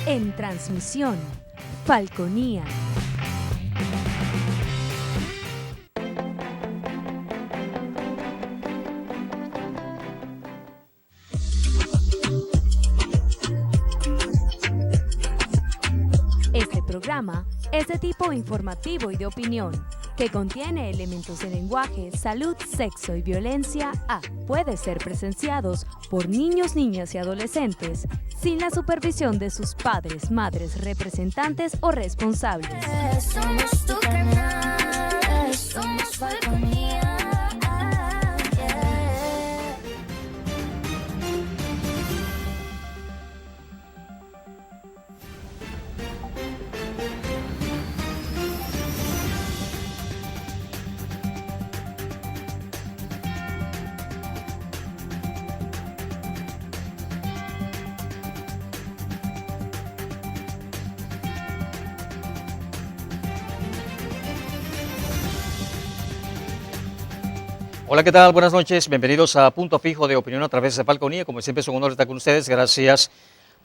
En transmisión, Falconía. Este programa es de tipo informativo y de opinión, que contiene elementos de lenguaje, salud, sexo y violencia puede ser presenciados por niños, niñas y adolescentes sin la supervisión de sus padres, madres, representantes o responsables. Somos tu canal, somos Falconía. Hola, ¿qué tal? Buenas noches. Bienvenidos a Punto Fijo de Opinión a través de Falconía. Como siempre, es un honor estar con ustedes. Gracias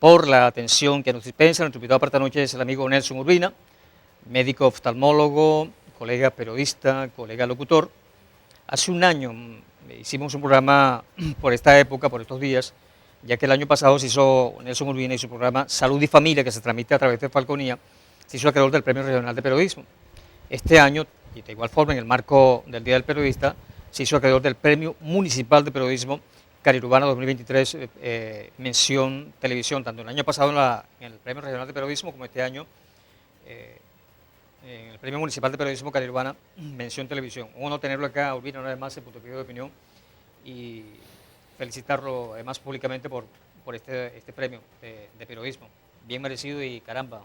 por la atención que nos dispensa. Nuestro invitado para esta noche es el amigo Nelson Urbina, médico oftalmólogo, colega periodista, colega locutor. Hace un año hicimos un programa por esta época, por estos días, ya que el año pasado se hizo Nelson Urbina y su programa Salud y Familia, que se transmite a través de Falconía, se hizo acreedor del Premio Regional de Periodismo. Este año, y de igual forma en el marco del Día del Periodista, se hizo acreedor del Premio Municipal de Periodismo Cariurbana 2023, mención televisión, tanto el año pasado en el Premio Regional de Periodismo como este año en el Premio Municipal de Periodismo Cariurbana, mención televisión. Un honor tenerlo acá, Urbina, una vez más en Punto Fijo de Opinión, y felicitarlo además públicamente por este premio de periodismo. Bien merecido y caramba,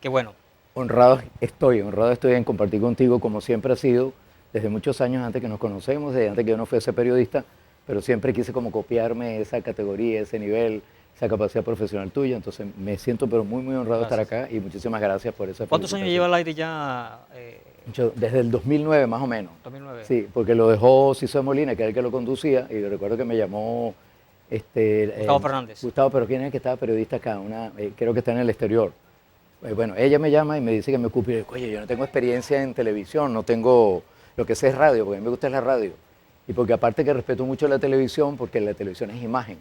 qué bueno. Honrado estoy en compartir contigo, como siempre ha sido, desde muchos años antes que nos conocemos, desde antes que yo no fuese periodista, pero siempre quise como copiarme esa categoría, ese nivel, esa capacidad profesional tuya. Entonces me siento pero muy honrado de estar acá y muchísimas gracias por esa ¿Cuántos años lleva al aire ya? Desde el 2009 más o menos. 2009. Sí, porque lo dejó Ciso de Molina, que era el que lo conducía, y recuerdo que me llamó Gustavo Fernández. Gustavo, pero ¿quién es el que estaba periodista acá? Creo que está en el exterior. Bueno, ella me llama y me dice que me ocupe. Oye, yo no tengo experiencia en televisión, no tengo, lo que sé es radio, porque a mí me gusta la radio. Y porque aparte que respeto mucho la televisión, porque la televisión es imagen.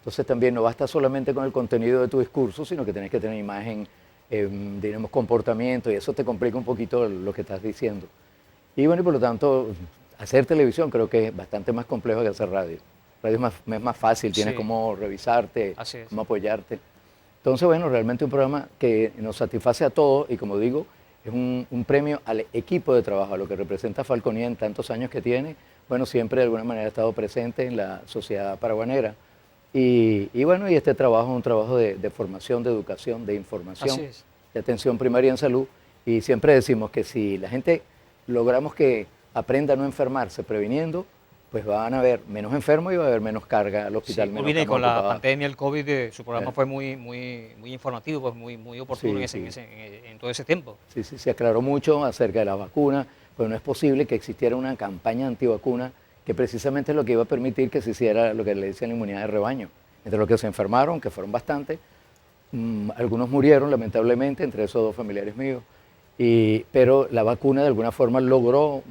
Entonces también no basta solamente con el contenido de tu discurso, sino que tienes que tener imagen, digamos, comportamiento, y eso te complica un poquito lo que estás diciendo. Y bueno, y por lo tanto, hacer televisión creo que es bastante más complejo que hacer radio. Radio es más fácil, tienes cómo revisarte, cómo apoyarte. Entonces, bueno, realmente un programa que nos satisface a todos y, como digo, es un premio al equipo de trabajo, a lo que representa Falconía en tantos años que tiene. Bueno, siempre de alguna manera ha estado presente en la sociedad paraguanera. Y bueno, y este trabajo es un trabajo de formación, de educación, de información, de atención primaria en salud. Y siempre decimos que si la gente logramos que aprenda a no enfermarse previniendo, pues van a haber menos enfermos y va a haber menos carga al hospital. Sí, y con la pandemia, el COVID, su programa fue muy informativo, pues muy oportuno en todo ese tiempo. Sí, se aclaró mucho acerca de la vacuna, pues no es posible que existiera una campaña antivacuna que precisamente es lo que iba a permitir que se hiciera lo que le decían la inmunidad de rebaño. Entre los que se enfermaron, que fueron bastantes, algunos murieron lamentablemente, entre esos dos familiares míos. Pero la vacuna de alguna forma logró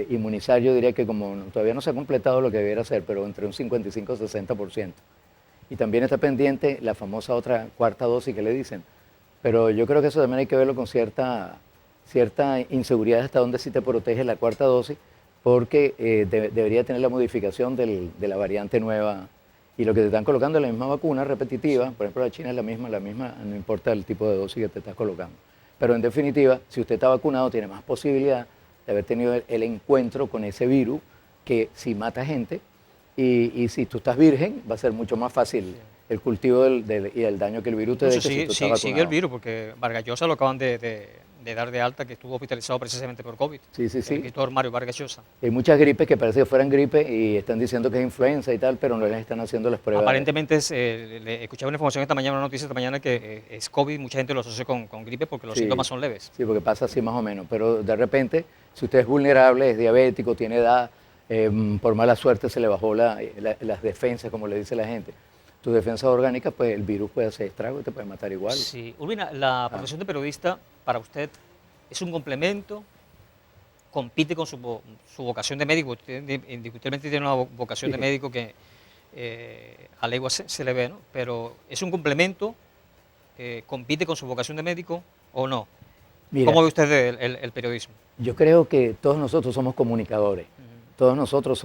inmunizar, yo diría que todavía no se ha completado lo que debiera ser, pero entre un 55 y 60%. Y también está pendiente la famosa otra cuarta dosis que le dicen. Pero yo creo que eso también hay que verlo con cierta inseguridad hasta dónde sí te protege la cuarta dosis, porque debería tener la modificación de la variante nueva. Y lo que te están colocando es la misma vacuna repetitiva, por ejemplo la china es la misma, no importa el tipo de dosis que te estás colocando. Pero en definitiva, si usted está vacunado, tiene más posibilidad de haber tenido el encuentro con ese virus que si mata gente. Y si tú estás virgen, va a ser mucho más fácil el cultivo y el daño que el virus te dé. Sigue el virus, porque Vargas Llosa lo acaban de dar de alta, que estuvo hospitalizado precisamente por COVID. Sí. El escritor Mario Vargas Llosa. Hay muchas gripes que parece que fueran gripe y están diciendo que es influenza y tal, pero no les están haciendo las pruebas. Aparentemente, escuchaba una información esta mañana, una noticia esta mañana, que es COVID, mucha gente lo asocia con gripe porque los síntomas son leves. Sí, porque pasa así más o menos, pero de repente, si usted es vulnerable, es diabético, tiene edad, por mala suerte se le bajó las defensas, como le dice la gente, tu defensa orgánica, pues el virus puede hacer estrago y te puede matar igual. Sí. Urbina, la profesión de periodista para usted es un complemento, compite con su vocación de médico. Usted indiscutiblemente tiene una vocación de médico que a legua se le ve, ¿no? Pero ¿es un complemento? ¿Compite con su vocación de médico o no? Mira, ¿Cómo ve usted el periodismo? yo creo que todos nosotros somos comunicadores, todos nosotros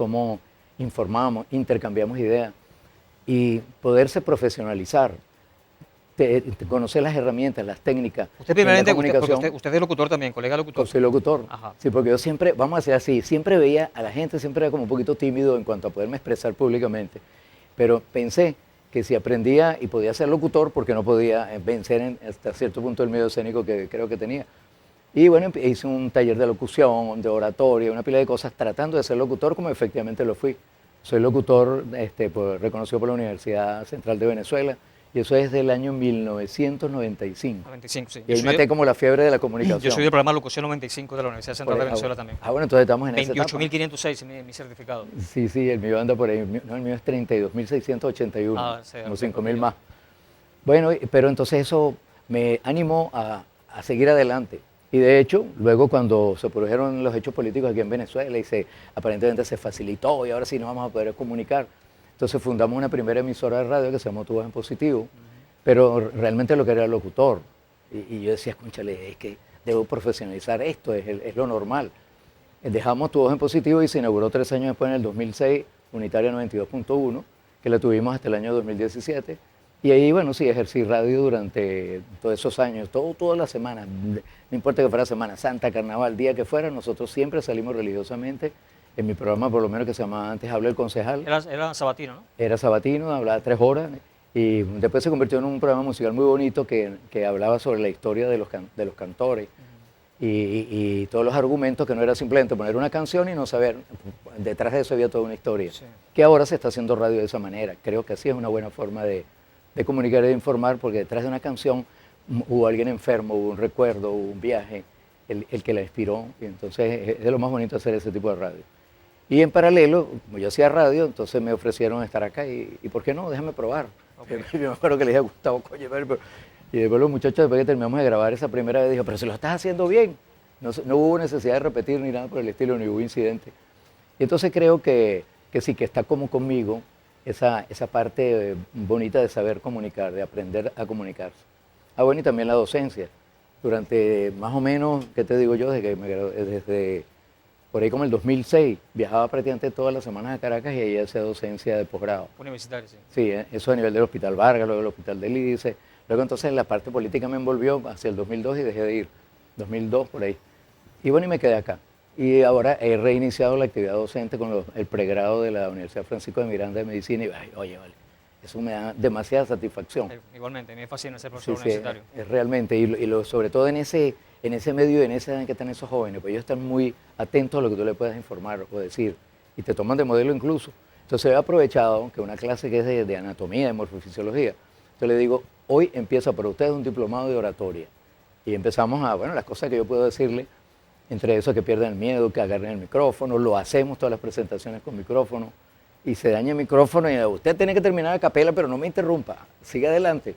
informamos, intercambiamos ideas y poderse profesionalizar, conocer las herramientas, las técnicas. Usted en la primeramente, comunicación. usted es locutor también, colega locutor. Soy locutor. Ajá. Sí, porque yo siempre, vamos a decir así, siempre veía a la gente, siempre era como un poquito tímido en cuanto a poderme expresar públicamente. Pero pensé que si aprendía y podía ser locutor, porque no podía vencer hasta cierto punto el miedo escénico que creo que tenía. Y bueno, hice un taller de locución, de oratoria, una pila de cosas tratando de ser locutor como efectivamente lo fui. Soy locutor reconocido por la Universidad Central de Venezuela y eso es del año 1995. 95, sí. Y ahí maté como la fiebre de la comunicación. Yo soy del programa Locución 95 de la Universidad Central de Venezuela también. Ah, bueno, entonces estamos en esa etapa. 28.506 mi certificado. Sí, el mío anda por ahí. No, el mío es 32.681, Sí, como 5.000 más. Bueno, pero entonces eso me animó a seguir adelante. Y de hecho, luego cuando se produjeron los hechos políticos aquí en Venezuela y aparentemente se facilitó y ahora sí nos vamos a poder comunicar, entonces fundamos una primera emisora de radio que se llamó Tu Voz en Positivo, pero realmente lo que era locutor. Y yo decía, escúchale, es que debo profesionalizar esto, es lo normal. Dejamos Tu Voz en Positivo y se inauguró 3 años después, en el 2006, Unitaria 92.1, que la tuvimos hasta el año 2017. Y ahí, bueno, sí, ejercí radio durante todos esos años, todas las semanas, no importa que fuera Semana Santa, Carnaval, día que fuera, nosotros siempre salimos religiosamente. En mi programa, por lo menos, que se llamaba antes Habla el Concejal. Era sabatino, ¿no? Era sabatino, hablaba 3 horas y después se convirtió en un programa musical muy bonito que hablaba sobre la historia de los cantores y todos los argumentos, que no era simplemente poner una canción y no saber, detrás de eso había toda una historia, que ahora se está haciendo radio de esa manera. Creo que así es una buena forma de comunicar y de informar, porque detrás de una canción hubo alguien enfermo, hubo un recuerdo, hubo un viaje, el que la inspiró, y entonces es de lo más bonito hacer ese tipo de radio. Y en paralelo, como yo hacía radio, entonces me ofrecieron estar acá y ¿por qué no? Déjame probar. Okay. Yo me acuerdo que le dije a Gustavo, coño, y después los muchachos, después que terminamos de grabar esa primera vez, dijo, pero si lo estás haciendo bien. No hubo necesidad de repetir ni nada por el estilo, ni hubo incidente. Y entonces creo que sí, que está como conmigo esa parte bonita de saber comunicar, de aprender a comunicarse. Ah, bueno, y también la docencia. Durante más o menos, ¿qué te digo yo? Desde que me gradué, desde por ahí como el 2006, viajaba prácticamente todas las semanas a Caracas y ahí hacía docencia de posgrado. Universitario, sí. Sí, eso a nivel del Hospital Vargas, luego del Hospital del IDICE. Luego entonces la parte política me envolvió hacia el 2002 y dejé de ir. 2002 por ahí. Y bueno, y me quedé acá. Y ahora he reiniciado la actividad docente con el pregrado de la Universidad Francisco de Miranda de Medicina y oye, vale, eso me da demasiada satisfacción. Igualmente, me fascina ser profesor Sí, universitario. Es realmente, sobre todo en ese medio, en esa edad en que están esos jóvenes, pues ellos están muy atentos a lo que tú le puedas informar o decir, y te toman de modelo incluso. Entonces he aprovechado que una clase que es de anatomía, de morfofisiología, entonces le digo, hoy empieza para ustedes un diplomado de oratoria. Y empezamos las cosas que yo puedo decirle, entre eso que pierden el miedo, que agarren el micrófono, lo hacemos todas las presentaciones con micrófono, y se daña el micrófono y usted tiene que terminar a capela, pero no me interrumpa, siga adelante.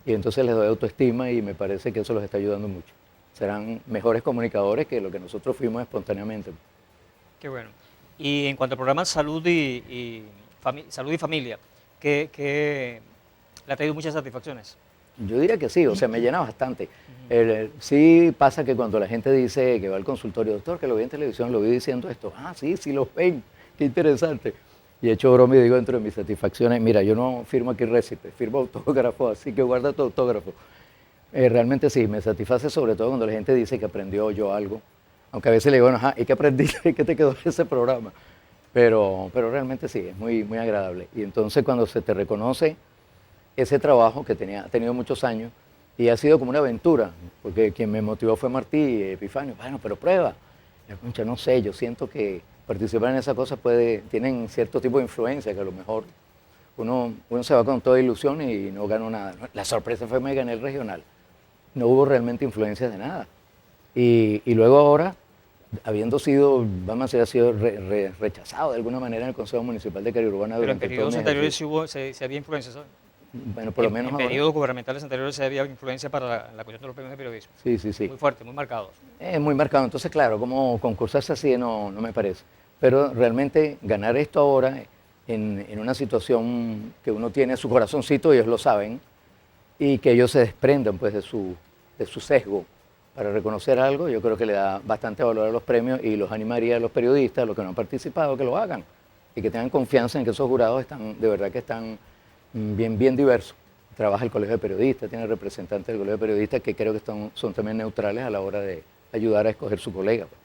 Y entonces les doy autoestima y me parece que eso los está ayudando mucho. Serán mejores comunicadores que lo que nosotros fuimos espontáneamente. Qué bueno. Y en cuanto al programa Salud y Familia, ¿qué le ha traído muchas satisfacciones? Yo diría que sí, o sea, me llena bastante. Sí pasa que cuando la gente dice que va al consultorio, doctor, que lo vi en televisión, lo vi diciendo esto, sí lo ven, qué interesante. Y he hecho broma y digo dentro de mis satisfacciones, mira, yo no firmo aquí récipe, firmo autógrafo, así que guarda tu autógrafo. Realmente sí, me satisface sobre todo cuando la gente dice que aprendió yo algo, aunque a veces le digo, ¿y qué aprendiste? ¿Qué te quedó de ese programa? Pero realmente sí, es muy, muy agradable. Y entonces cuando se te reconoce ese trabajo que ha tenido muchos años y ha sido como una aventura, porque quien me motivó fue Martí Epifanio, bueno, pero prueba. Yo no sé, yo siento que participar en esas cosas tienen cierto tipo de influencia, que a lo mejor uno se va con toda ilusión y no ganó nada. La sorpresa fue que me gané el regional. No hubo realmente influencias de nada. Y luego ahora, habiendo sido, vamos a decir, ha sido rechazado de alguna manera en el Consejo Municipal de Carigurbana. Pero en periodos anteriores sí había influencias, ¿sabes? Bueno, por lo menos en ahora. periodos gubernamentales anteriores se había influencia para la cuestión de los premios de periodismo. Sí, sí, sí. Muy fuerte, muy marcados. Es muy marcado. Entonces, claro, como concursarse así no me parece. Pero realmente ganar esto ahora en una situación que uno tiene su corazoncito, ellos lo saben, y que ellos se desprendan pues de su sesgo para reconocer algo, yo creo que le da bastante valor a los premios y los animaría a los periodistas, a los que no han participado, que lo hagan y que tengan confianza en que esos jurados están, de verdad que están bien diversos. Trabaja el Colegio de Periodistas, tiene representantes del Colegio de Periodistas que creo que son también neutrales a la hora de ayudar a escoger su colega, pues,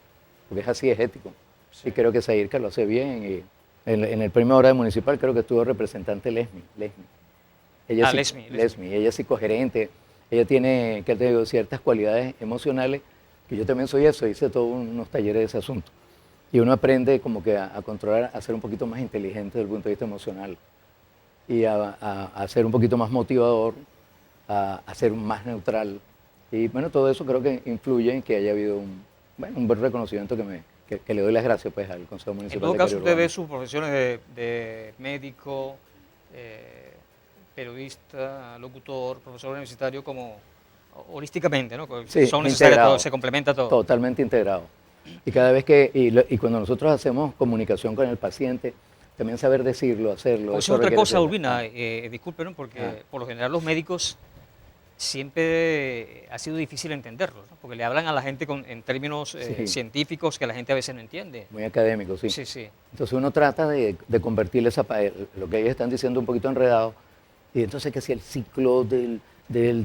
porque es así, es ético. Sí, creo que Sairka lo hace bien. Y en el premio ahora de municipal creo que estuvo representante Lesmi. Ella Lesmi, ella es psicogerente, ella tiene, que te digo, ciertas cualidades emocionales, que yo también soy eso, hice todos unos talleres de ese asunto. Y uno aprende como que a controlar, a ser un poquito más inteligente desde el punto de vista emocional y a ser un poquito más motivador, a ser más neutral. Y bueno, todo eso creo que influye en que haya habido un buen reconocimiento que le doy las gracias pues, al Consejo Municipal. En todo de caso, Cali usted Urbano. ve sus profesiones de médico, periodista, locutor, profesor universitario como holísticamente, ¿no? Sí, son necesarias, integrado, todo, se complementa todo. Totalmente integrado. Y cada vez y cuando nosotros hacemos comunicación con el paciente, también saber decirlo, hacerlo. Pues eso otra requiere cosa, ser- Urbina, disculpen, ¿no? Porque por lo general los médicos siempre ha sido difícil entenderlos, ¿no? Porque le hablan a la gente en términos Sí. científicos que la gente a veces no entiende. Muy académico, sí. Sí, sí. Entonces uno trata de convertirle lo que ellos están diciendo un poquito enredado, y entonces que si el ciclo del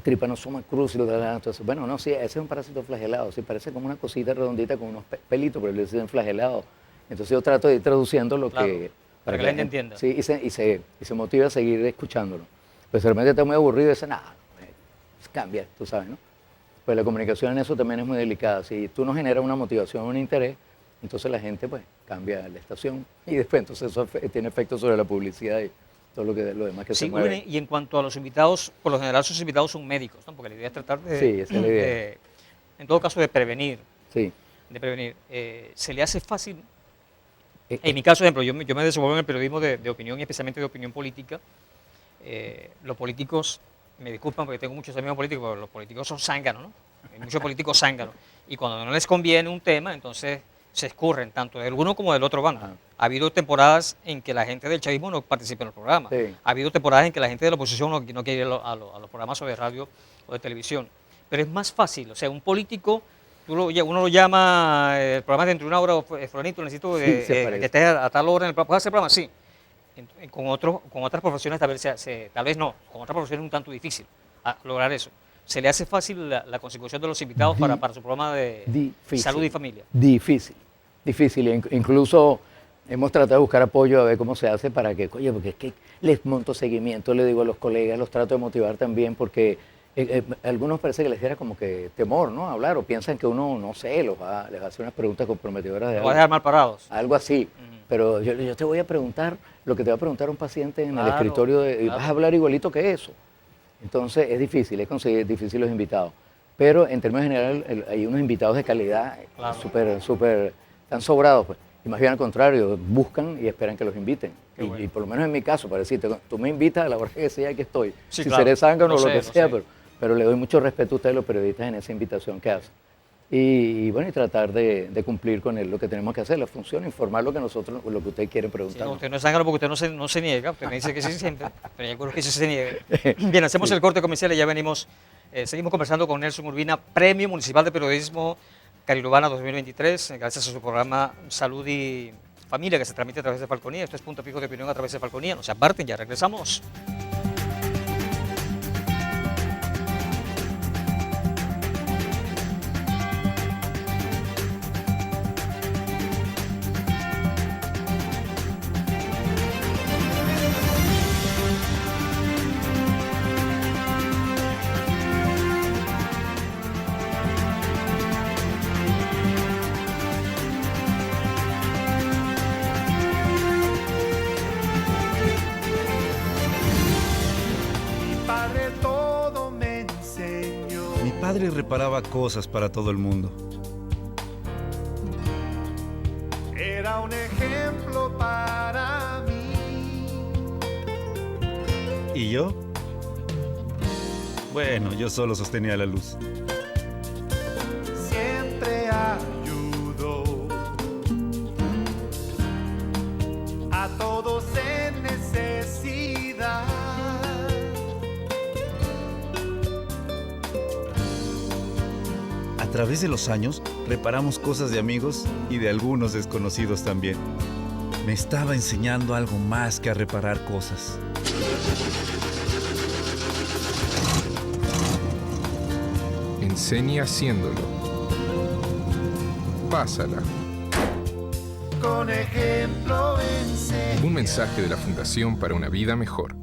Trypanosoma cruzi, entonces, bueno, no, sí, ese es un parásito flagelado, sí, parece como una cosita redondita con unos pelitos, pero le dicen flagelado. Entonces yo trato de ir traduciendo lo Claro, que... para que la gente entienda. Sí, y se motive a seguir escuchándolo. Pues de repente está muy aburrido y dice, nada, cambia, tú sabes, ¿no? Pues la comunicación en eso también es muy delicada. Si tú no generas una motivación, un interés, entonces la gente pues cambia la estación y después entonces eso tiene efecto sobre la publicidad y todo lo demás que se Sí, mueve. y en cuanto a los invitados, por lo general sus invitados son médicos, ¿no? Porque la idea es tratar de, Sí, esa es la idea. en todo caso, de prevenir. Sí. ¿Se le hace fácil? Eh, En mi caso, por ejemplo, yo me desenvuelvo en el periodismo de opinión y especialmente de opinión política. Los políticos, me disculpan porque tengo muchos amigos políticos, pero los políticos son zánganos, ¿no? Hay muchos políticos zánganos. Y cuando no les conviene un tema, entonces se escurren tanto del uno como del otro bando. Ajá. Ha habido temporadas en que la gente del chavismo no participa en los programas. Sí. Ha habido temporadas en que la gente de la oposición no quiere ir a los programas o de radio o de televisión. Pero es más fácil, o sea, un político, uno lo llama, el programa de dentro de una hora, fulanito, necesito Sí, se parece. que estés a tal hora en el programa. ¿Puedes hacer el programa? Sí. Con otras profesiones tal vez no, con otras profesiones es un tanto difícil lograr eso. ¿Se le hace fácil la consecución de los invitados para su programa de Difícil. salud y familia? Difícil. Incluso hemos tratado de buscar apoyo a ver cómo se hace para que, oye, porque es que les monto seguimiento, le digo a los colegas, los trato de motivar también, porque a algunos parece que les diera como que temor, ¿no? Hablar, o piensan que uno, no sé, les va a hacer unas preguntas comprometedoras de ¿Lo vas a dejar mal parados? algo así. Ujú. Pero yo te voy a preguntar lo que te va a preguntar un paciente en el Claro, escritorio, y claro. vas a hablar igualito que eso. Entonces es difícil los invitados. Pero en términos generales hay unos invitados de calidad Claro. súper, están sobrados, pues. Y más bien al contrario, buscan y esperan que los inviten. Qué bueno. Y por lo menos en mi caso, para decirte, tú me invitas a la hora que sea que estoy. Sí, si claro. seré zángano o Lo lo que sé, lo sea, sé. pero le doy mucho respeto a ustedes los periodistas en esa invitación que hacen. Y bueno, y tratar de cumplir con lo que tenemos que hacer, la función, informar lo que ustedes quieren Sí, preguntar. no, usted no es zángano porque usted no se niega, usted me dice que sí siempre, pero yo creo que sí se niega. Bien, hacemos el corte comercial y ya venimos, seguimos conversando con Nelson Urbina, Premio Municipal de Periodismo Cariurbana 2023, gracias a su programa Salud y Familia que se transmite a través de Falconía. Esto es Punto Fijo de Opinión a través de Falconía. No se aparten, ya regresamos. Mi padre todo me enseñó. Mi padre reparaba cosas para todo el mundo. Era un ejemplo para mí. ¿Y yo? Bueno, yo solo sostenía la luz. Siempre ayudó a todos en necesidad. A través de los años, reparamos cosas de amigos y de algunos desconocidos también. Me estaba enseñando algo más que a reparar cosas. Enseña haciéndolo. Pásala. Con ejemplo enseña. Un mensaje de la Fundación para una Vida Mejor.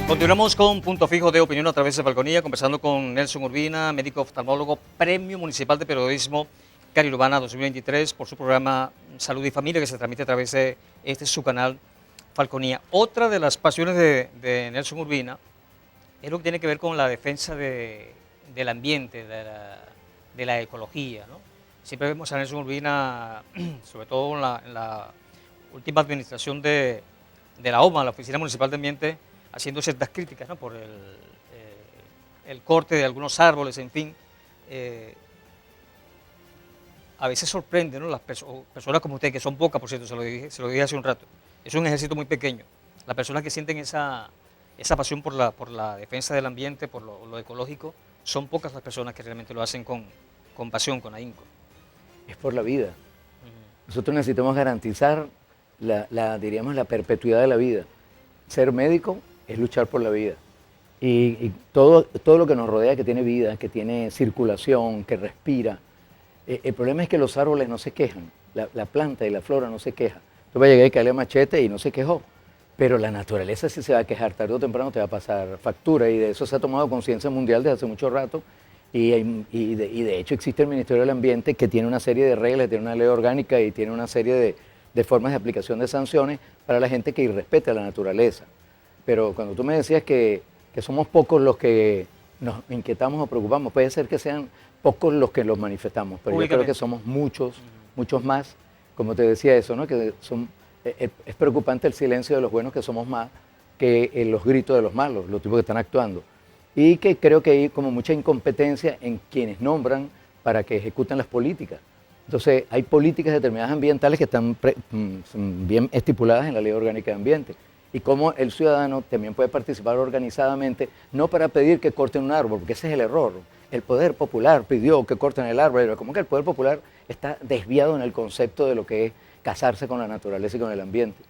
Continuamos con Punto Fijo de Opinión a través de Falconía, conversando con Nelson Urbina, médico oftalmólogo, Premio Municipal de Periodismo Carilubana 2023 por su programa Salud y Familia, que se transmite a través de su canal Falconía. Otra de las pasiones de Nelson Urbina es lo que tiene que ver con la defensa del ambiente, de la ecología, ¿no? Siempre vemos a Nelson Urbina, sobre todo en la última administración de la OMA, la Oficina Municipal de Ambiente, haciendo ciertas críticas, ¿no? Por el corte de algunos árboles, en fin. A veces sorprende, ¿no? Las personas como usted, que son pocas, por cierto, se lo dije hace un rato. Es un ejército muy pequeño. Las personas que sienten esa pasión por la defensa del ambiente, por lo ecológico, son pocas las personas que realmente lo hacen con pasión, con ahínco. Es por la vida. Nosotros necesitamos garantizar diríamos, la perpetuidad de la vida. Ser médico es luchar por la vida. Y todo lo que nos rodea, que tiene vida, que tiene circulación, que respira. El problema es que los árboles no se quejan, la planta y la flora no se quejan. Tú vas a llegar y caerle a machete y no se quejó. Pero la naturaleza sí se va a quejar, tarde o temprano te va a pasar factura, y de eso se ha tomado conciencia mundial desde hace mucho rato. Y de hecho existe el Ministerio del Ambiente, que tiene una serie de reglas, tiene una ley orgánica y tiene una serie de formas de aplicación de sanciones para la gente que irrespeta la naturaleza. Pero cuando tú me decías que somos pocos los que nos inquietamos o preocupamos, puede ser que sean pocos los que los manifestamos, pero yo creo que somos muchos más. Como te decía eso, ¿no? Que es preocupante el silencio de los buenos, que somos más, que los gritos de los malos, los tipos que están actuando. Y que creo que hay como mucha incompetencia en quienes nombran para que ejecuten las políticas. Entonces, hay políticas determinadas ambientales que están bien estipuladas en la Ley Orgánica de Ambiente. Y cómo el ciudadano también puede participar organizadamente, no para pedir que corten un árbol, porque ese es el error. El poder popular pidió que corten el árbol, pero como que el poder popular está desviado en el concepto de lo que es casarse con la naturaleza y con el ambiente.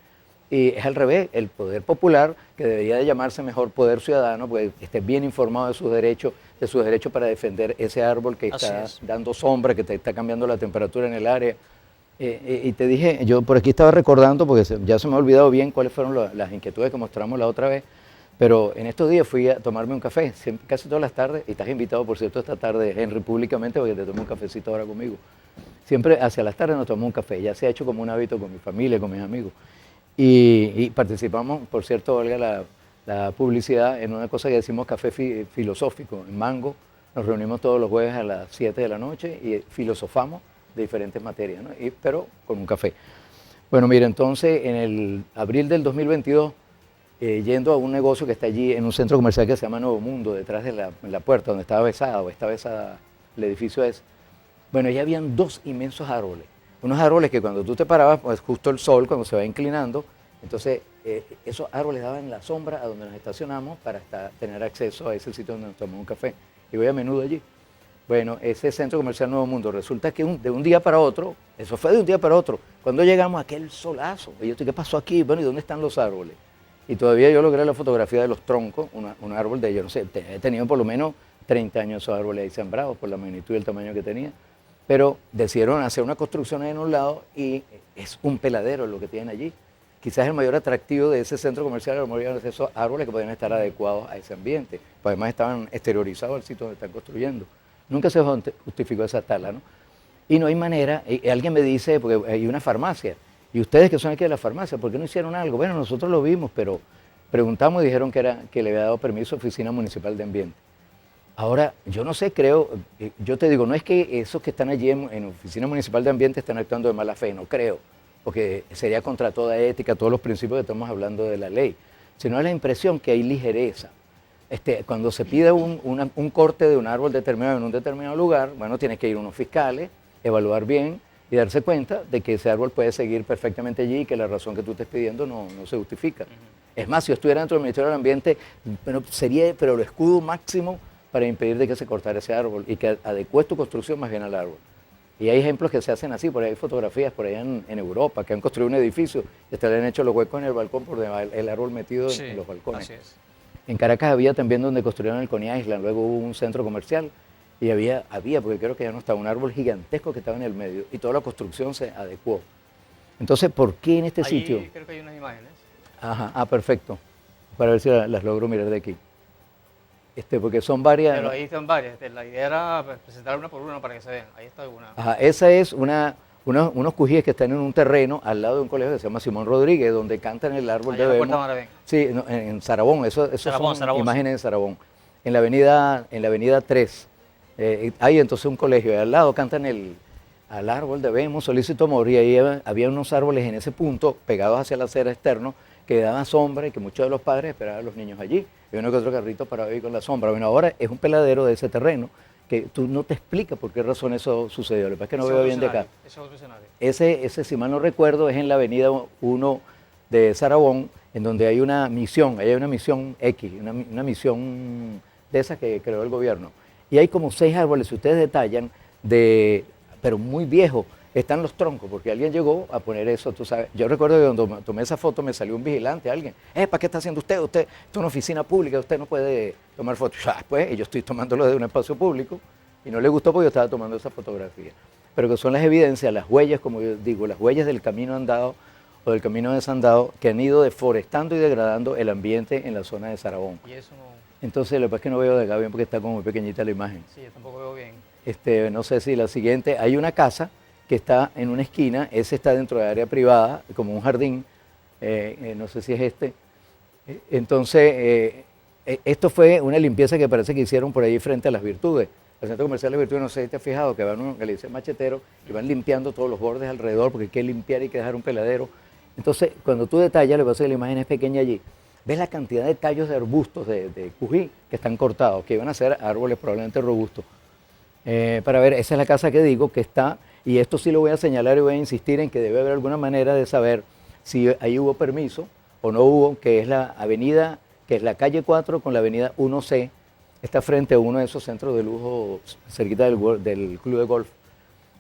Y es al revés, el poder popular, que debería de llamarse mejor poder ciudadano, pues esté bien informado de sus derechos para defender ese árbol que está dando sombra, que te está cambiando la temperatura en el área. Y te dije, yo por aquí estaba recordando, porque ya se me ha olvidado bien cuáles fueron las inquietudes que mostramos la otra vez, pero en estos días fui a tomarme un café, casi todas las tardes, y estás invitado, por cierto, esta tarde, Henry, públicamente, porque te tomo un cafecito ahora conmigo. Siempre hacia las tardes nos tomamos un café, ya se ha hecho como un hábito con mi familia, con mis amigos. Y participamos, por cierto, Olga, la publicidad en una cosa que decimos café filosófico, en Mango. Nos reunimos todos los jueves a las 7 de la noche y filosofamos de diferentes materias, ¿no? Pero con un café. Bueno, mire, entonces en el abril del 2022, yendo a un negocio que está allí en un centro comercial que se llama Nuevo Mundo, detrás de la puerta donde estaba Besada, o está Besada, el edificio es. Bueno, allá habían 2 inmensos árboles. Unos árboles que cuando tú te parabas, pues justo el sol, cuando se va inclinando, entonces esos árboles daban la sombra a donde nos estacionamos para tener acceso a ese sitio donde nos tomamos un café. Y voy a menudo allí. Bueno, ese centro comercial Nuevo Mundo, resulta que de un día para otro, eso fue de un día para otro, cuando llegamos a aquel solazo, y yo dije, ¿qué pasó aquí? Bueno, ¿y dónde están los árboles? Y todavía yo logré la fotografía de los troncos, un árbol de ellos, no sé, he tenido por lo menos 30 años esos árboles ahí sembrados por la magnitud y el tamaño que tenía, pero decidieron hacer una construcción ahí en un lado y es un peladero lo que tienen allí. Quizás el mayor atractivo de ese centro comercial era esos árboles que podían estar adecuados a ese ambiente, pues además estaban exteriorizados al sitio donde están construyendo. Nunca se justificó esa tala, ¿no? Y no hay manera, y alguien me dice, porque hay una farmacia, y ustedes que son aquí de la farmacia, ¿por qué no hicieron algo? Bueno, nosotros lo vimos, pero preguntamos y dijeron que le había dado permiso a Oficina Municipal de Ambiente. Ahora, yo no sé, creo, yo te digo, no es que esos que están allí en Oficina Municipal de Ambiente están actuando de mala fe, no creo, porque sería contra toda ética, todos los principios que estamos hablando de la ley, sino es la impresión que hay ligereza. Cuando se pide un corte de un árbol determinado en un determinado lugar, bueno, tienes que ir a unos fiscales, evaluar bien y darse cuenta de que ese árbol puede seguir perfectamente allí y que la razón que tú estés pidiendo no se justifica. Es más, si yo estuviera dentro del Ministerio del Ambiente, bueno, sería el escudo máximo para impedir de que se cortara ese árbol y que adecues tu construcción más bien al árbol. Y hay ejemplos que se hacen así, por ahí hay fotografías por allá en Europa, que han construido un edificio y hasta le han hecho los huecos en el balcón por el árbol metido en los balcones. Así es. En Caracas había también donde construyeron el Coney Island, luego hubo un centro comercial y había, porque creo que ya no estaba, un árbol gigantesco que estaba en el medio y toda la construcción se adecuó. Entonces, ¿por qué en este sitio? Creo que hay unas imágenes. Ajá, perfecto. Para ver si las logro mirar de aquí. Porque son varias. Pero ahí están varias. La idea era presentar una por una para que se vean. Ahí está una. Ajá, esa es unos cujíes que están en un terreno al lado de un colegio que se llama Simón Rodríguez, donde cantan el árbol de Bemo. Sí, no, en Sarabón, eso son Sarabón, imágenes de Sarabón. En la avenida 3, hay entonces un colegio, y al lado cantan al árbol de Bemo, Solícito Amor, y ahí había unos árboles en ese punto, pegados hacia la acera externo, que daban sombra y que muchos de los padres esperaban a los niños allí. Y uno que otro carrito parado ahí con la sombra. Bueno, ahora es un peladero de ese terreno, que tú no te explicas por qué razón eso sucedió. Lo que pasa es que no veo bien de acá. Ese, si mal no recuerdo, es en la avenida 1 de Sarabón, en donde hay una misión X, una misión de esas que creó el gobierno. Y hay como 6 árboles, si ustedes detallan, pero muy viejos. Están los troncos, porque alguien llegó a poner eso, tú sabes. Yo recuerdo que cuando tomé esa foto me salió un vigilante, alguien, ¿para qué está haciendo usted? Usted es una oficina pública, usted no puede tomar fotos. Pues yo estoy tomándolo de un espacio público y no le gustó porque yo estaba tomando esa fotografía. Pero que son las evidencias, las huellas, como yo digo, las huellas del camino andado o del camino desandado que han ido deforestando y degradando el ambiente en la zona de Sarabón. Y eso no... Entonces, lo que pasa es que no veo de acá bien porque está como muy pequeñita la imagen. Sí, yo tampoco veo bien. No sé si la siguiente, hay una casa que está en una esquina, ese está dentro de área privada, como un jardín, no sé si es Entonces, esto fue una limpieza que parece que hicieron por ahí frente a Las Virtudes. El Centro Comercial de Virtudes, no sé si te has fijado, que que le dicen machetero, y van limpiando todos los bordes alrededor, porque hay que limpiar y hay que dejar un peladero. Entonces, cuando tú detallas, lo que pasa es que la imagen es pequeña allí, ves la cantidad de tallos de arbustos de cují que están cortados, que iban a ser árboles probablemente robustos. Para ver, esa es la casa que digo que está. Y esto sí lo voy a señalar y voy a insistir en que debe haber alguna manera de saber si ahí hubo permiso o no hubo, que es la avenida, que es la calle 4 con la avenida 1C, está frente a uno de esos centros de lujo cerquita del club de golf.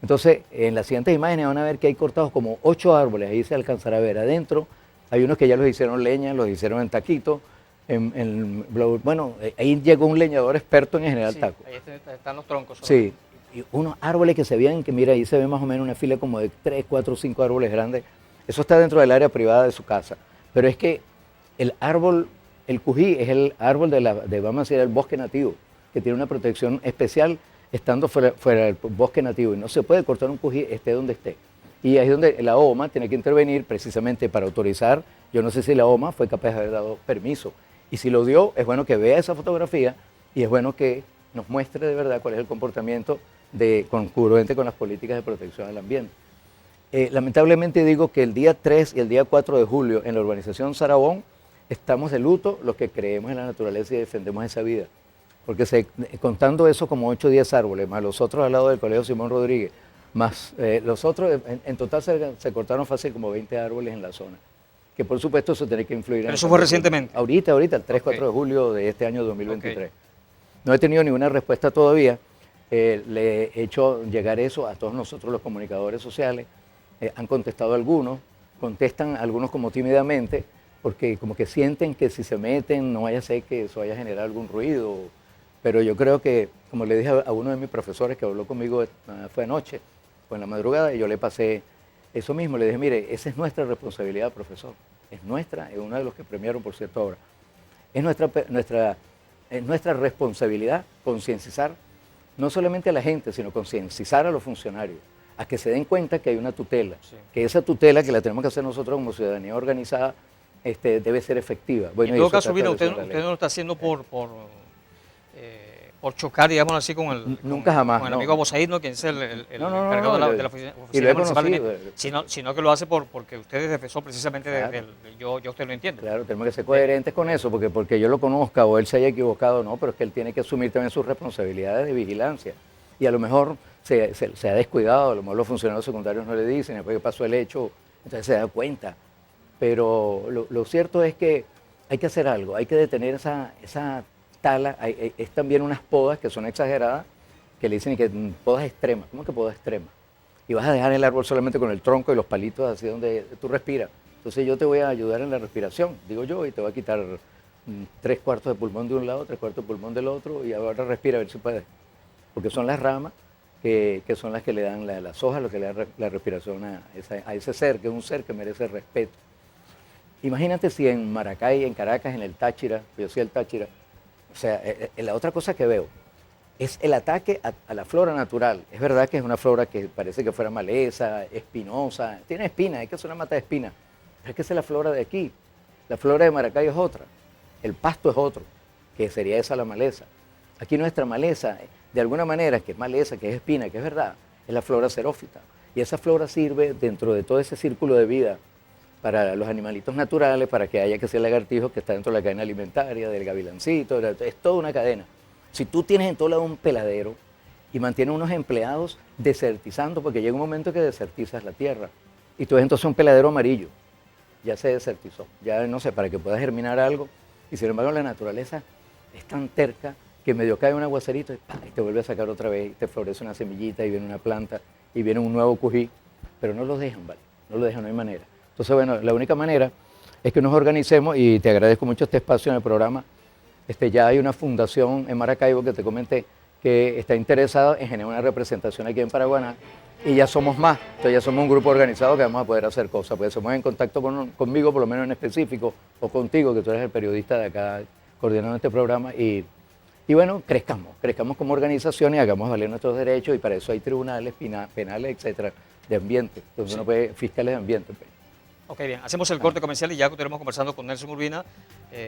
Entonces, en las siguientes imágenes van a ver que hay cortados como 8 árboles, ahí se alcanzará a ver adentro. Hay unos que ya los hicieron leña, los hicieron en taquito. Bueno, ahí llegó un leñador experto en general taco. Ahí están los troncos. Sí. Y unos árboles que se veían, que mira, ahí se ve más o menos una fila como de 3, 4, 5 árboles grandes. Eso está dentro del área privada de su casa. Pero es que el árbol, el cují, es el árbol vamos a decir, el bosque nativo, que tiene una protección especial estando fuera del bosque nativo. Y no se puede cortar un cují, esté donde esté. Y ahí es donde la OMA tiene que intervenir precisamente para autorizar. Yo no sé si la OMA fue capaz de haber dado permiso. Y si lo dio, es bueno que vea esa fotografía y es bueno que nos muestre de verdad cuál es el comportamiento congruente con las políticas de protección del ambiente. Lamentablemente digo que el día 3 y el día 4 de julio en la urbanización Sarabón estamos de luto los que creemos en la naturaleza y defendemos esa vida. Porque contando eso como 8 o 10 árboles, más los otros al lado del Colegio Simón Rodríguez, más los otros, en total se cortaron fácil como 20 árboles en la zona. Que por supuesto eso tiene que influir. Pero eso fue recientemente. Ahorita, el 3-4 de julio de este año 2023. No he tenido ninguna respuesta todavía. Le he hecho llegar eso a todos nosotros los comunicadores sociales. Han contestado algunos, contestan algunos como tímidamente, porque como que sienten que si se meten no vaya a ser que eso vaya a generar algún ruido. Pero yo creo que, como le dije a uno de mis profesores que habló conmigo, fue anoche o en la madrugada, y yo le pasé eso mismo, le dije, mire, esa es nuestra responsabilidad, profesor. Es nuestra, es uno de los que premiaron por cierta obra. Es nuestra responsabilidad concienciar no solamente a la gente, sino concienciar a los funcionarios, a que se den cuenta que hay una tutela, que esa tutela que la tenemos que hacer nosotros como ciudadanía organizada debe ser efectiva. Bueno, en todo caso, mira, usted no lo está haciendo por chocar, digamos así, con el, nunca jamás, con el amigo Abosaid, ¿no? Quien es el encargado de la oficina municipal, sino que lo hace porque usted es defensor precisamente yo usted lo entiende. Claro, tenemos que ser coherentes con eso, porque yo lo conozca o él se haya equivocado, no, pero es que él tiene que asumir también sus responsabilidades de vigilancia. Y a lo mejor se ha descuidado, a lo mejor los funcionarios secundarios no le dicen, después que pasó el hecho, entonces se da cuenta. Pero lo cierto es que hay que hacer algo, hay que detener esa tala. Es también unas podas que son exageradas, que le dicen que podas extremas. ¿Cómo que podas extremas? Y vas a dejar el árbol solamente con el tronco y los palitos así donde tú respiras. Entonces yo te voy a ayudar en la respiración, digo yo, y te voy a quitar 3/4 de pulmón de un lado, 3/4 de pulmón del otro, y ahora respira a ver si puedes. Porque son las ramas que son las que le dan las hojas, lo que le dan la respiración a ese ser, que es un ser que merece respeto. Imagínate si en Maracay, en Caracas, en el Táchira, yo soy el Táchira, o sea, la otra cosa que veo es el ataque a la flora natural. Es verdad que es una flora que parece que fuera maleza, espinosa, tiene espinas, hay que hacer una mata de espinas, pero es que esa es la flora de aquí. La flora de Maracay es otra, el pasto es otro, que sería esa la maleza. Aquí nuestra maleza, de alguna manera, que es maleza, que es espina, que es verdad, es la flora xerófita. Y esa flora sirve dentro de todo ese círculo de vida para los animalitos naturales, para que haya que ser lagartijos que está dentro de la cadena alimentaria, del gavilancito, es toda una cadena. Si tú tienes en todo lado un peladero y mantienes unos empleados desertizando, porque llega un momento que desertizas la tierra, y tú ves entonces un peladero amarillo, ya se desertizó, ya no sé, para que pueda germinar algo, y sin embargo la naturaleza es tan terca que medio cae un aguacerito y te vuelve a sacar otra vez, y te florece una semillita, y viene una planta, y viene un nuevo cují, pero no lo dejan, ¿vale? No lo dejan, no hay manera. Entonces, bueno, la única manera es que nos organicemos, y te agradezco mucho este espacio en el programa. Ya hay una fundación en Maracaibo que te comenté que está interesada en generar una representación aquí en Paraguaná, y ya somos más, entonces ya somos un grupo organizado que vamos a poder hacer cosas, porque somos en contacto conmigo, por lo menos en específico, o contigo, que tú eres el periodista de acá coordinando este programa, y bueno, crezcamos como organización y hagamos valer nuestros derechos, y para eso hay tribunales penales, etcétera, de ambiente, donde uno puede, fiscales de ambiente. Pues. Ok, bien, hacemos el corte comercial y ya continuaremos conversando con Nelson Urbina,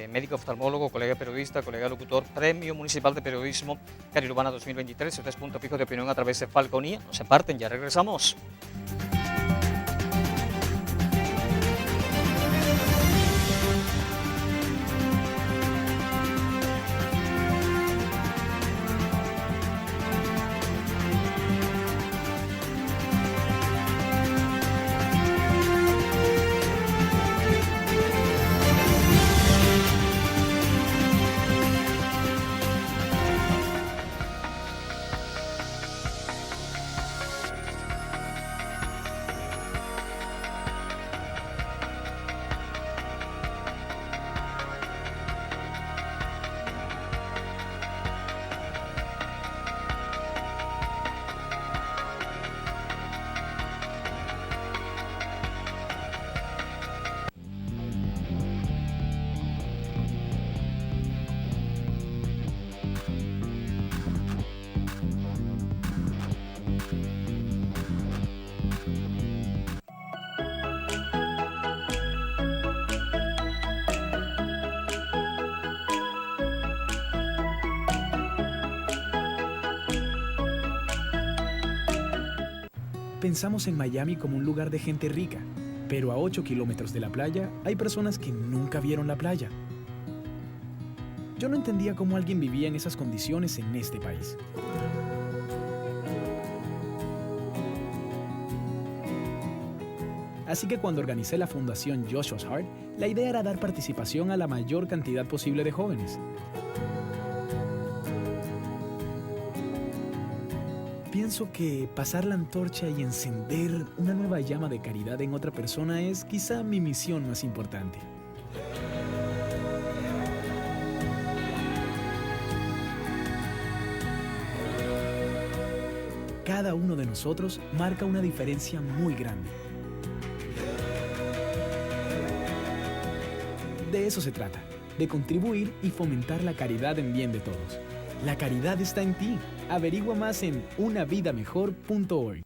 médico oftalmólogo, colega periodista, colega locutor, Premio Municipal de Periodismo Cariurbana 2023. Este es Punto Fijo de Opinión a través de Falconía. No se parten, ya regresamos. pensamos en Miami como un lugar de gente rica, pero a 8 kilómetros de la playa hay personas que nunca vieron la playa. Yo no entendía cómo alguien vivía en esas condiciones en este país. Así que cuando organicé la Fundación Joshua's Heart, la idea era dar participación a la mayor cantidad posible de jóvenes. Pienso que pasar la antorcha y encender una nueva llama de caridad en otra persona es quizá mi misión más importante. Cada uno de nosotros marca una diferencia muy grande. De eso se trata, de contribuir y fomentar la caridad en bien de todos. La caridad está en ti. Averigua más en unavidamejor.org.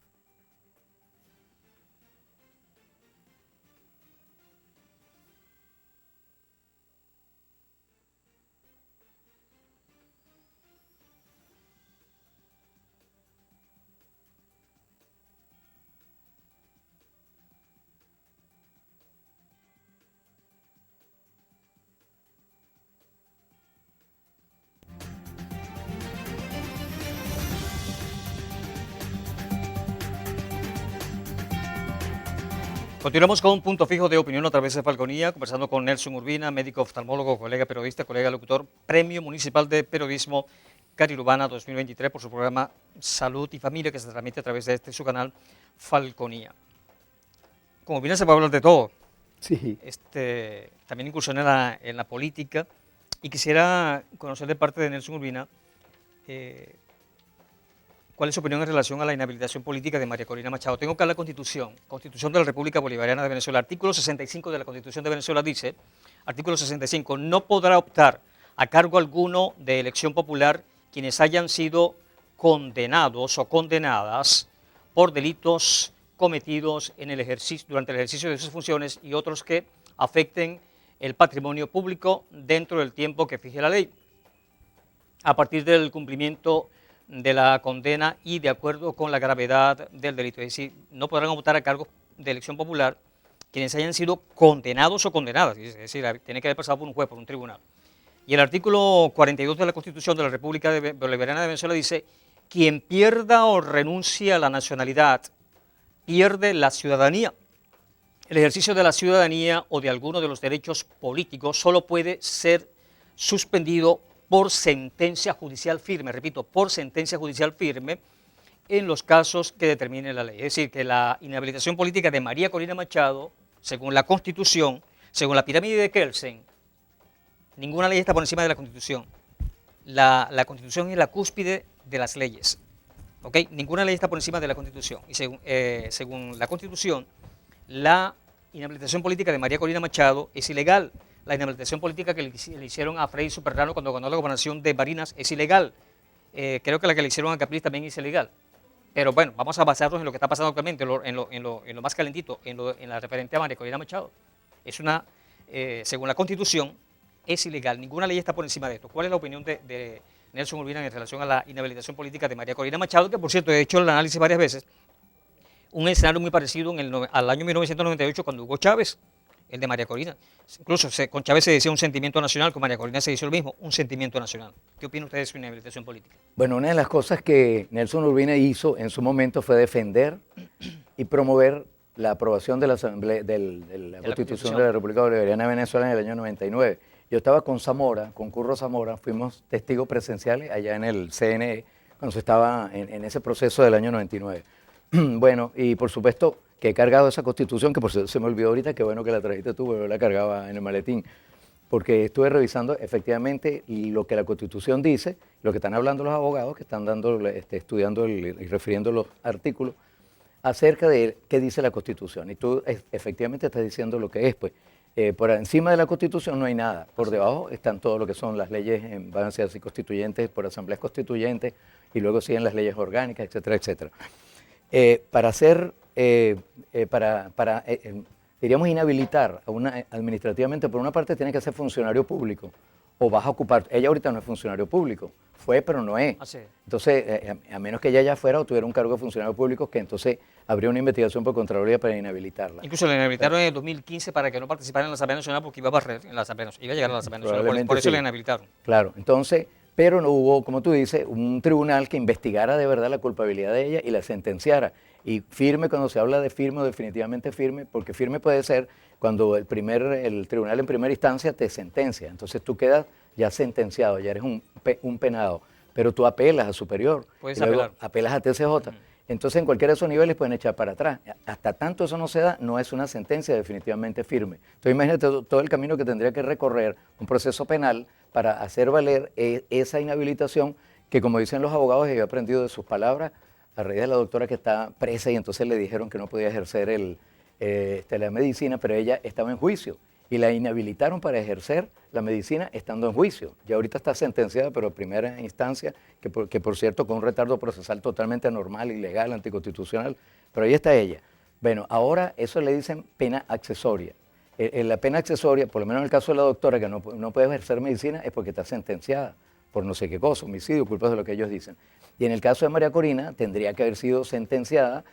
Continuamos con un punto fijo de opinión a través de Falconía, conversando con Nelson Urbina, médico oftalmólogo, colega periodista, colega locutor, Premio Municipal de Periodismo Cariurbana 2023 por su programa Salud y Familia, que se transmite a través de su canal Falconía. Como Urbina se puede hablar de todo. Sí. También incursioné en la política y quisiera conocer de parte de Nelson Urbina ¿cuál es su opinión en relación a la inhabilitación política de María Corina Machado? Tengo acá la Constitución de la República Bolivariana de Venezuela. Artículo 65 de la Constitución de Venezuela dice, artículo 65, no podrá optar a cargo alguno de elección popular quienes hayan sido condenados o condenadas por delitos cometidos durante el ejercicio de sus funciones y otros que afecten el patrimonio público dentro del tiempo que fije la ley, a partir del cumplimiento de la condena y de acuerdo con la gravedad del delito. Es decir, no podrán optar a cargos de elección popular quienes hayan sido condenados o condenadas, es decir, tiene que haber pasado por un juez, por un tribunal. Y el artículo 42 de la Constitución de la República Bolivariana de Venezuela dice, quien pierda o renuncie a la nacionalidad, pierde la ciudadanía. El ejercicio de la ciudadanía o de alguno de los derechos políticos solo puede ser suspendido por sentencia judicial firme, repito, por sentencia judicial firme, en los casos que determine la ley. Es decir, que la inhabilitación política de María Corina Machado, según la Constitución, según la pirámide de Kelsen, ninguna ley está por encima de la Constitución. La Constitución es la cúspide de las leyes. ¿Ok? Ninguna ley está por encima de la Constitución. Y según la Constitución, la inhabilitación política de María Corina Machado es ilegal. La inhabilitación política que le hicieron a Freddy Superrano cuando ganó la gobernación de Barinas es ilegal. Creo que la que le hicieron a Capriles también es ilegal. Pero bueno, vamos a basarnos en lo que está pasando actualmente, en lo más calentito, en la referente a María Corina Machado. Según la Constitución, es ilegal. Ninguna ley está por encima de esto. ¿Cuál es la opinión de Nelson Urbina en relación a la inhabilitación política de María Corina Machado? Que por cierto, he hecho el análisis varias veces. Un escenario muy parecido al año 1998 cuando Hugo Chávez, el de María Corina. Incluso con Chávez se decía un sentimiento nacional, con María Corina se dice lo mismo, un sentimiento nacional. ¿Qué opina usted de su inhabilitación política? Bueno, una de las cosas que Nelson Urbina hizo en su momento fue defender y promover la aprobación de la Constitución de la República Bolivariana de Venezuela en el año 99. Yo estaba con Zamora, con Curro Zamora, fuimos testigos presenciales allá en el CNE, cuando se estaba en ese proceso del año 99. Bueno, y por supuesto que he cargado esa Constitución, que por cierto se me olvidó ahorita, que bueno que la trajiste tú, pero yo la cargaba en el maletín, porque estuve revisando efectivamente lo que la Constitución dice, lo que están hablando los abogados, que están estudiando y refiriendo los artículos, acerca de qué dice la Constitución. Y tú efectivamente estás diciendo lo que es, pues. Por encima de la Constitución no hay nada, por debajo están todo lo que son las leyes, van a ser así constituyentes, por asambleas constituyentes, y luego siguen las leyes orgánicas, etcétera, etcétera. Diríamos, inhabilitar administrativamente, por una parte tiene que ser funcionario público o vas a ocupar. Ella ahorita no es funcionario público, fue pero no es. Así es. Entonces, a menos que ella ya fuera o tuviera un cargo de funcionario público, que entonces habría una investigación por Contraloría para inhabilitarla. Incluso le inhabilitaron en el 2015 para que no participara en la Asamblea Nacional porque iba a barrer en la Asamblea Nacional, iba a llegar a la Asamblea Nacional, Probablemente por eso sí. le inhabilitaron. Claro, entonces, pero no hubo, como tú dices, un tribunal que investigara de verdad la culpabilidad de ella y la sentenciara. Y firme, cuando se habla de firme o definitivamente firme, porque firme puede ser cuando el tribunal en primera instancia te sentencia. Entonces tú quedas ya sentenciado, ya eres un penado, pero tú apelas a superior, Puedes y luego apelar. apelas a TCJ. Entonces en cualquiera de esos niveles pueden echar para atrás. Hasta tanto eso no se da, no es una sentencia definitivamente firme. Entonces imagínate todo el camino que tendría que recorrer un proceso penal para hacer valer esa inhabilitación que, como dicen los abogados, yo he aprendido de sus palabras a raíz de la doctora que está presa y entonces le dijeron que no podía ejercer la medicina, pero ella estaba en juicio y la inhabilitaron para ejercer la medicina estando en juicio. Ya ahorita está sentenciada, pero en primera instancia, que por cierto con un retardo procesal totalmente anormal, ilegal, anticonstitucional, pero ahí está ella. Bueno, ahora eso le dicen pena accesoria. La pena accesoria, por lo menos en el caso de la doctora, que no puede ejercer medicina, es porque está sentenciada por no sé qué cosa, homicidio, culpas de lo que ellos dicen. Y en el caso de María Corina, tendría que haber sido sentenciada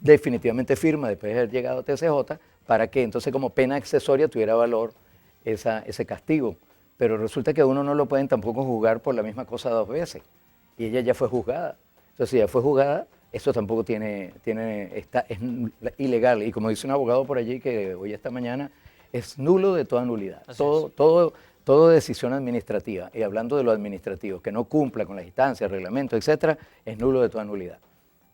definitivamente firme después de haber llegado a TCJ, para que entonces como pena accesoria tuviera valor ese castigo. Pero resulta que a uno no lo pueden tampoco juzgar por la misma cosa dos veces. Y ella ya fue juzgada. Entonces, si ya fue juzgada, eso tampoco es ilegal. Y como dice un abogado por allí que hoy esta mañana, es nulo de toda nulidad. Todo decisión administrativa, y hablando de lo administrativo, que no cumpla con las instancias, reglamentos, etcétera, es nulo de toda nulidad.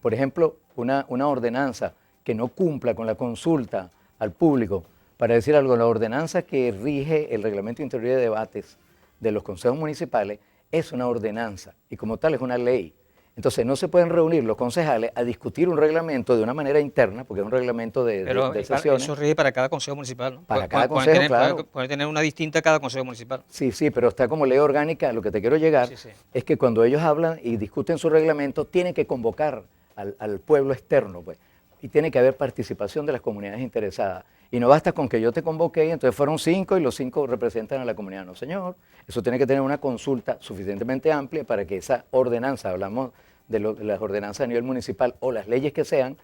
Por ejemplo, una ordenanza que no cumpla con la consulta al público, para decir algo, la ordenanza que rige el reglamento interior de debates de los consejos municipales es una ordenanza y como tal es una ley. Entonces no se pueden reunir los concejales a discutir un reglamento de una manera interna, porque es un reglamento de sesiones. Eso rige para cada consejo municipal, ¿no? Para cada consejo, claro. Puede tener una distinta cada consejo municipal. Sí, pero está como ley orgánica. Lo que te quiero llegar es que cuando ellos hablan y discuten su reglamento, tienen que convocar al pueblo externo, pues, y tiene que haber participación de las comunidades interesadas. Y no basta con que yo te convoqué y entonces fueron 5 y los 5 representan a la comunidad. No, señor. Eso tiene que tener una consulta suficientemente amplia para que esa ordenanza, hablamos de las ordenanzas a nivel municipal o las leyes que sean.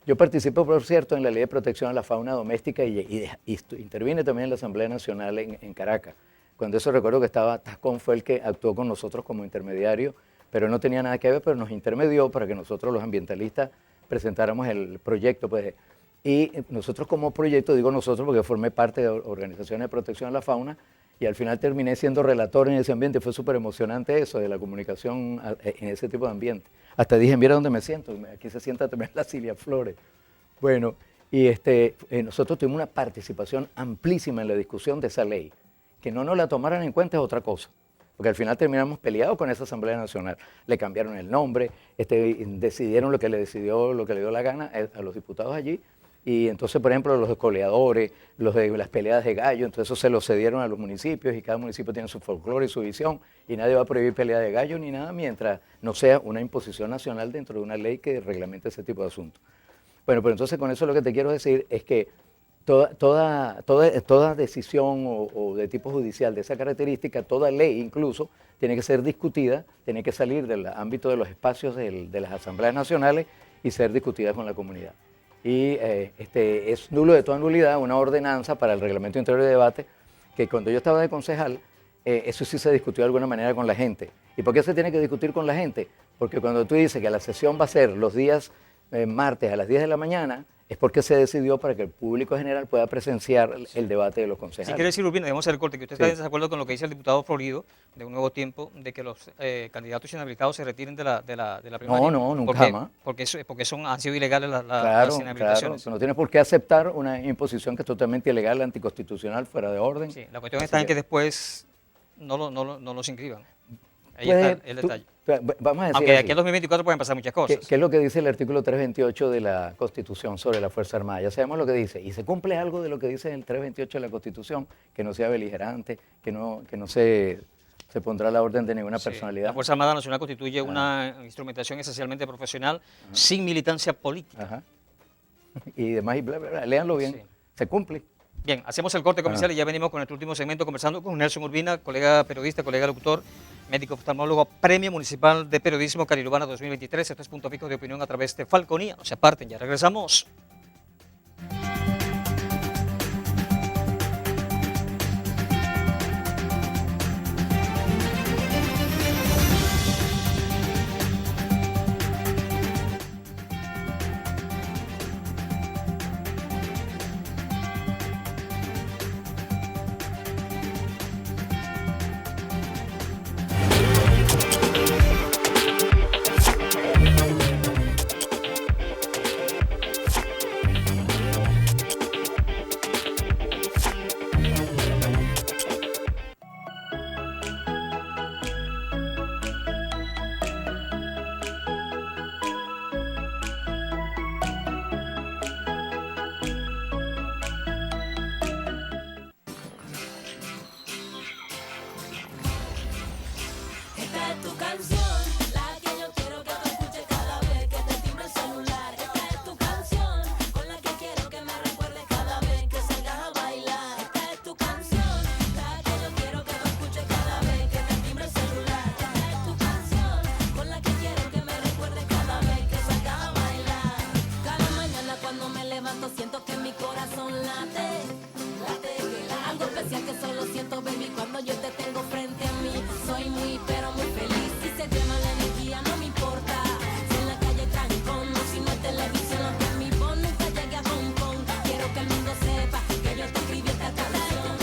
Yo participo, por cierto, en la Ley de Protección a la Fauna Doméstica y intervine también en la Asamblea Nacional en Caracas. Cuando eso recuerdo que estaba Tascón, fue el que actuó con nosotros como intermediario, pero no tenía nada que ver, pero nos intermedió para que nosotros los ambientalistas presentáramos el proyecto, pues. Y nosotros como proyecto, digo nosotros porque formé parte de organizaciones de protección a la fauna y al final terminé siendo relator en ese ambiente. Fue súper emocionante eso de la comunicación en ese tipo de ambiente. Hasta dije, mira dónde me siento, aquí se sienta también la Cilia Flores. Bueno, y nosotros tuvimos una participación amplísima en la discusión de esa ley. Que no nos la tomaran en cuenta es otra cosa. Porque al final terminamos peleados con esa Asamblea Nacional. Le cambiaron el nombre, decidieron lo que le dio la gana a los diputados allí. Y entonces, por ejemplo, los escoleadores, los de las peleas de gallo, entonces eso se lo cedieron a los municipios y cada municipio tiene su folclore y su visión y nadie va a prohibir pelea de gallo ni nada mientras no sea una imposición nacional dentro de una ley que reglamente ese tipo de asuntos. Bueno, pero entonces con eso lo que te quiero decir es que toda decisión o de tipo judicial de esa característica, toda ley incluso, tiene que ser discutida, tiene que salir del ámbito de los espacios de las asambleas nacionales y ser discutida con la comunidad. Y es nulo de toda nulidad una ordenanza para el reglamento interior de debate que cuando yo estaba de concejal, eso sí se discutió de alguna manera con la gente. ¿Y por qué se tiene que discutir con la gente? Porque cuando tú dices que la sesión va a ser los días martes a las 10 de la mañana, es porque se decidió para que el público general pueda presenciar el debate de los concejales. Si quiere decir, Urbina, debemos hacer el corte, que usted está en desacuerdo con lo que dice el diputado Florido, de Un Nuevo Tiempo, de que los candidatos inhabilitados se retiren de la primaria. No, nunca jamás. Porque han sido ilegales las inhabilitaciones. Claro, eso no tiene por qué aceptar una imposición que es totalmente ilegal, anticonstitucional, fuera de orden. Sí, la cuestión está en que después no los inscriban. Ahí está el detalle. Vamos a decir aunque así, aquí en 2024 pueden pasar muchas cosas. ¿Qué es lo que dice el artículo 328 de la Constitución sobre la Fuerza Armada? Ya sabemos lo que dice. Y se cumple algo de lo que dice el 328 de la Constitución, que no sea beligerante, que no se pondrá a la orden de ninguna personalidad. La Fuerza Armada Nacional constituye una instrumentación esencialmente profesional, sin militancia política. Y demás, y bla, bla, bla. Léanlo bien. Sí. Se cumple. Bien, hacemos el corte comercial y ya venimos con nuestro último segmento conversando con Nelson Urbina, colega periodista, colega locutor, médico oftalmólogo, Premio Municipal de Periodismo Carilubana 2023. Esto es Punto Fijo de Opinión a través de Falconía. No se aparten, ya regresamos. Esta es tu canción, la que yo quiero que tú escuches cada vez que te timbre el celular. Esta es tu canción, con la que quiero que me recuerdes cada vez que salgas a bailar. Esta es tu canción, la que yo quiero que tú escuches cada vez que te timbre el celular. Esta es tu canción, con la que quiero que me recuerdes cada vez que salgas a bailar. Cada mañana cuando me levanto siento que mi corazón late, late, algo especial que solo siento, baby, cuando yo te tengo frente a mí. Soy muy pero muy feliz, si se quema la energía no me importa, si en la calle hay trancón, no, si no es televisión, aunque mi voz nunca llegue a Hong Kong. Quiero que el mundo sepa que yo te escribí esta canción,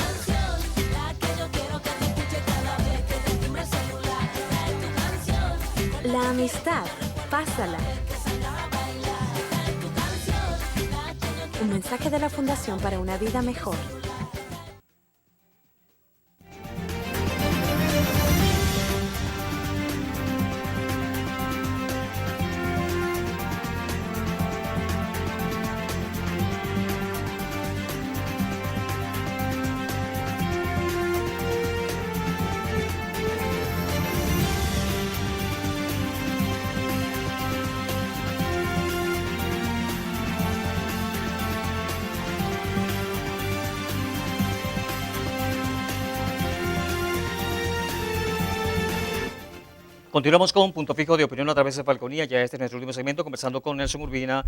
la que yo quiero que te escuche cada vez que te timbre el celular. Esta es tu canción, La amistad, pásala. que salgas a bailar. Esta es tu canción, la que yo quiero. Un mensaje de la Fundación para una vida mejor. Continuamos con Punto Fijo de Opinión a través de Falconía. Ya este es nuestro último segmento, conversando con Nelson Urbina,